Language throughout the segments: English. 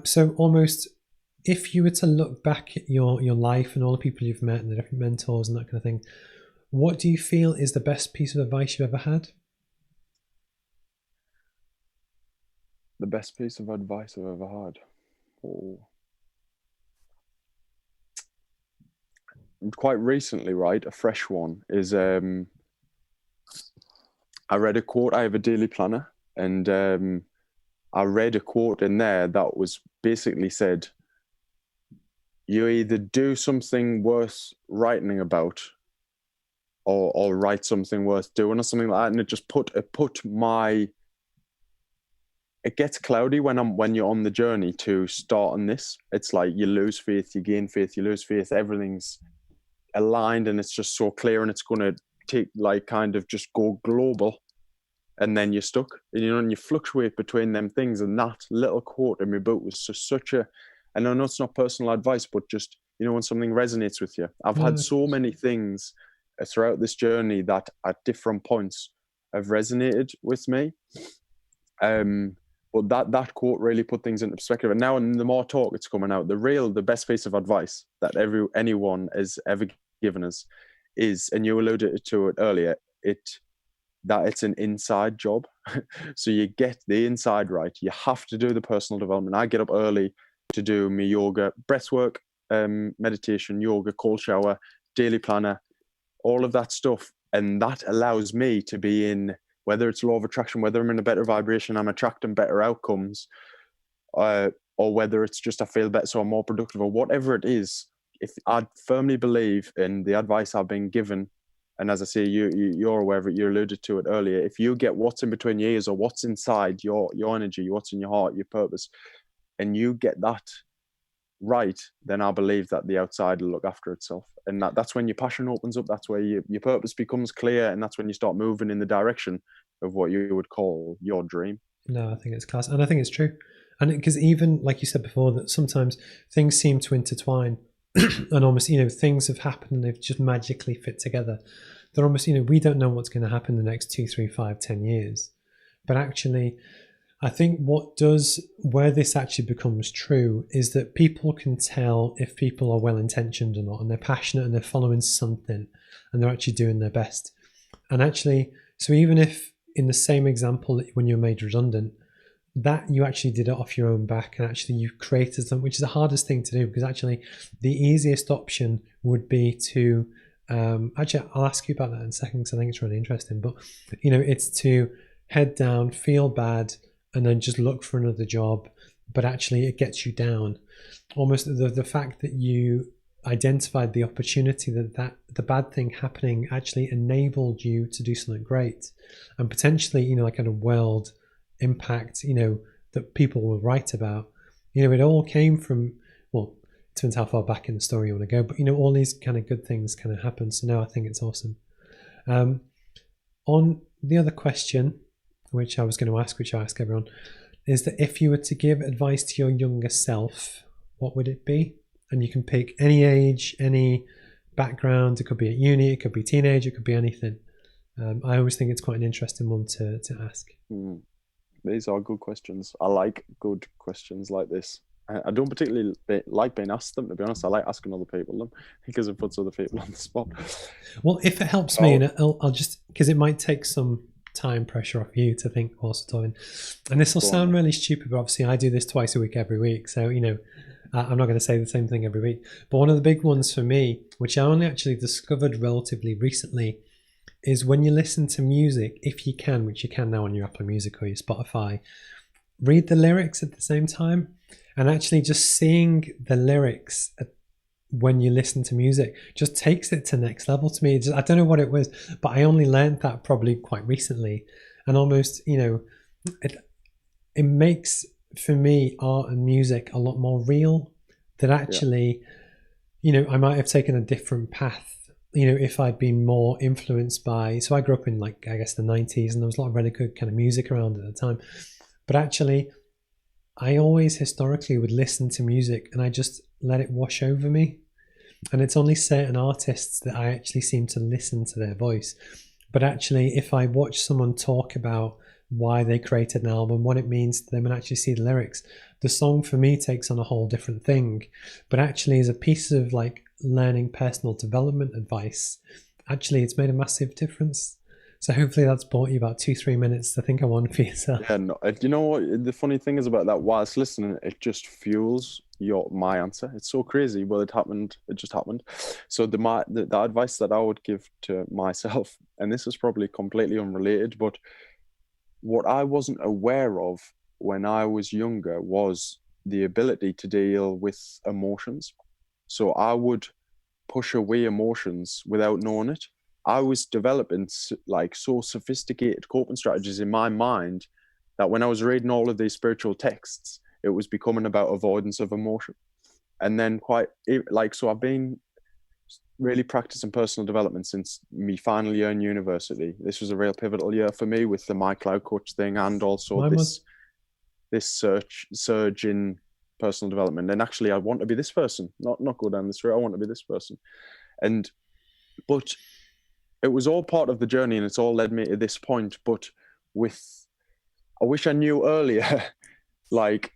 So almost, if you were to look back at your life and all the people you've met and the different mentors and that kind of thing, what do you feel is the best piece of advice you've ever had? The best piece of advice I've ever had. Oh. Quite recently, right? A fresh one is I read a quote. I have a daily planner, and I read a quote in there that was basically said, you either do something worth writing about, or write something worth doing, or something like that. And it just it gets cloudy when you're on the journey to start on this. It's like you lose faith, you gain faith, you lose faith. Everything's aligned, and it's just so clear, and it's going to take like kind of just go global, and then you're stuck, and you fluctuate between them things. And that little quote in my book was just such a, and I know it's not personal advice, but just, when something resonates with you. I've had so many things throughout this journey that at different points have resonated with me. But that quote really put things into perspective. And now, in the more talk it's coming out, the best piece of advice that anyone has ever given us is, and you alluded to it earlier, that it's an inside job. So you get the inside right. You have to do the personal development. I get up early to do my yoga, breath work, meditation, yoga, cold shower, daily planner, all of that stuff. And that allows me to be in, whether it's law of attraction, whether I'm in a better vibration, I'm attracting better outcomes, or whether it's just I feel better, so I'm more productive, or whatever it is. If I firmly believe in the advice I've been given, and as I say, you're aware of it, you alluded to it earlier, if you get what's in between your ears, or what's inside your energy, what's in your heart, your purpose, and you get that right, then I believe that the outside will look after itself. And that's when your passion opens up. That's where your purpose becomes clear. And that's when you start moving in the direction of what you would call your dream. No, I think it's class. And I think it's true. And because even, like you said before, that sometimes things seem to intertwine and almost, things have happened and they've just magically fit together. They're almost, we don't know what's going to happen in the next 2, 3, 5, 10 years. But actually, I think where this actually becomes true is that people can tell if people are well-intentioned or not, and they're passionate and they're following something and they're actually doing their best. And actually, so even if in the same example when you're made redundant, that you actually did it off your own back, and actually you've created something, which is the hardest thing to do, because actually the easiest option would be to, actually I'll ask you about that in a second because I think it's really interesting, but it's to head down, feel bad, and then just look for another job. But actually it gets you down. Almost the fact that you identified the opportunity, that the bad thing happening actually enabled you to do something great, and potentially like kind of world impact, that people will write about. It all came from, well, it depends how far back in the story you want to go, but all these kind of good things kind of happen. So no, I think it's awesome. On the other question, which I was going to ask, which I ask everyone, is that if you were to give advice to your younger self, what would it be? And you can pick any age, any background. It could be at uni, it could be teenage, it could be anything. I always think it's quite an interesting one to ask. These are good questions. I like good questions like this. I don't particularly like being asked them, to be honest. I like asking other people them because it puts other people on the spot. Well, if it helps me, and I'll just, because it might take some time pressure off you to think whilst talking. And this will sound really stupid, but obviously I do this twice a week, every week. So, I'm not going to say the same thing every week. But one of the big ones for me, which I only actually discovered relatively recently, is when you listen to music, if you can, which you can now on your Apple Music or your Spotify, read the lyrics at the same time. And actually just seeing the lyrics when you listen to music just takes it to next level to me. I don't know what it was, but I only learned that probably quite recently. And almost, it makes, for me, art and music a lot more real. That actually, I might have taken a different path, if I'd been more influenced by, so I grew up in the 90s, and there was a lot of really good kind of music around at the time. But actually, I always historically would listen to music and I just let it wash over me. And it's only certain artists that I actually seem to listen to their voice. But actually, if I watch someone talk about why they created an album, what it means to them, and actually see the lyrics. The song for me takes on a whole different thing, but actually as a piece of like learning personal development advice, actually it's made a massive difference. So hopefully that's bought you about 2-3 minutes to think of one for yourself. Yeah, no, you know what the funny thing is about that? Whilst listening, it just fuels my answer. It's so crazy. Well, it just happened. So the advice that I would give to myself, and this is probably completely unrelated, but what I wasn't aware of when I was younger was the ability to deal with emotions. So I would push away emotions without knowing it. I was developing like so sophisticated coping strategies in my mind that when I was reading all of these spiritual texts, it was becoming about avoidance of emotion. And then so I've been really practicing personal development since my final year in university. This was a real pivotal year for me with the mycloudcoach thing, and also this surge in personal development. And actually, I want to be this person, not go down this route. I want to be this person. But it was all part of the journey, and it's all led me to this point. But I wish I knew earlier, like,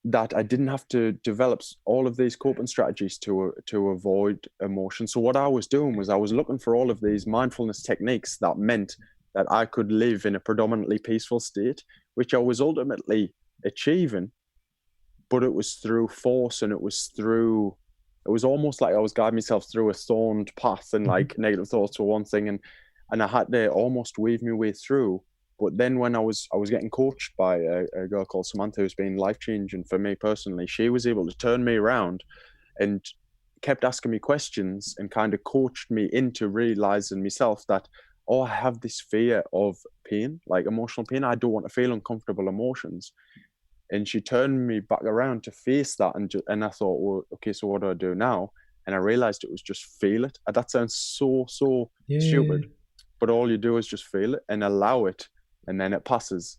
that I didn't have to develop all of these coping strategies to avoid emotion. So what I was doing was I was looking for all of these mindfulness techniques that meant that I could live in a predominantly peaceful state, which I was ultimately achieving, but it was through force, and it was almost like I was guiding myself through a thorned path, and like negative thoughts were one thing, and I had to almost weave my way through. But then when I was getting coached by a girl called Samantha, who's been life-changing for me personally, she was able to turn me around and kept asking me questions and kind of coached me into realizing myself that, oh, I have this fear of pain, like emotional pain. I don't want to feel uncomfortable emotions. And she turned me back around to face that. And I thought, well, okay, so what do I do now? And I realized it was just feel it. That sounds so stupid, but all you do is just feel it and allow it. And then it passes.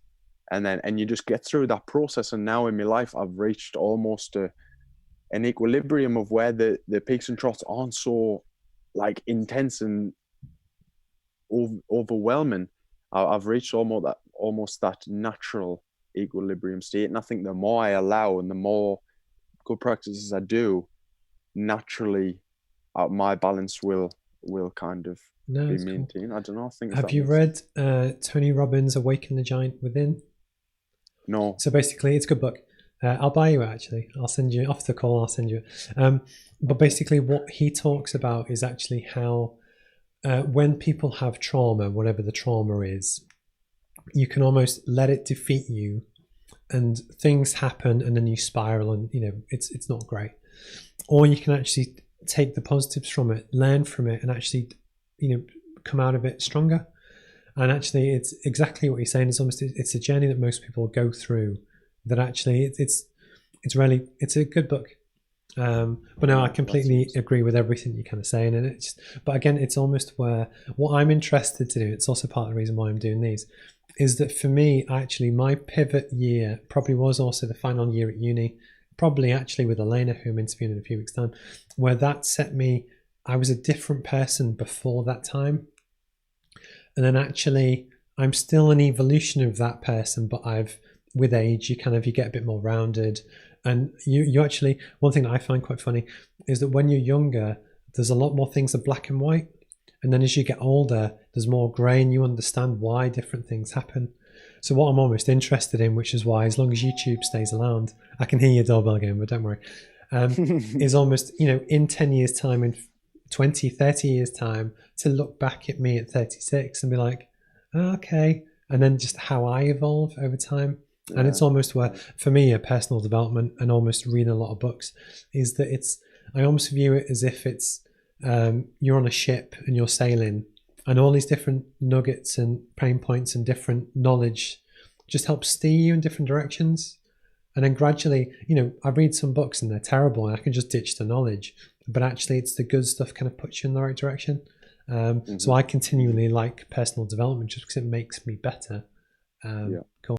And you just get through that process. And now in my life, I've reached almost an equilibrium of where the peaks and troughs aren't so like intense and overwhelming. I've reached almost that natural equilibrium state. And I think the more I allow and the more good practices I do, naturally my balance will kind of be maintained. Cool. I don't know. Have you read Tony Robbins' Awaken the Giant Within? No. So basically, it's a good book. I'll buy you it, actually. I'll send you off the call. I'll send you it. But basically, what he talks about is actually how when people have trauma, whatever the trauma is, you can almost let it defeat you, and things happen, and then you spiral, and it's not great. Or you can actually take the positives from it, learn from it, and actually come out of it stronger. And actually, it's exactly what you're saying. It's a journey that most people go through. That actually, it's a good book. But no, I completely agree with everything you're kind of saying. And but again, it's almost where what I'm interested to do. It's also part of the reason why I'm doing these. Is that for me, actually, my pivot year probably was also the final year at uni. Probably actually with Elena, who I'm interviewing in a few weeks' time, where that set me. I was a different person before that time. And then actually, I'm still an evolution of that person, but with age, you get a bit more rounded. And you actually, one thing that I find quite funny is that when you're younger, there's a lot more things that are black and white. And then as you get older, there's more grey, and you understand why different things happen. So what I'm almost interested in, which is why, as long as YouTube stays around, I can hear your doorbell going, but don't worry, is almost, in 10 years' time, in 20, 30 years' time, to look back at me at 36 and be like, oh, okay. And then just how I evolve over time. Yeah. And it's almost where, for me, a personal development and almost reading a lot of books is that I almost view it as if it's, you're on a ship and you're sailing, and all these different nuggets and pain points and different knowledge just help steer you in different directions. And then gradually, I read some books and they're terrible and I can just ditch the knowledge, but actually it's the good stuff kind of puts you in the right direction. So I continually like personal development just because it makes me better. Cool.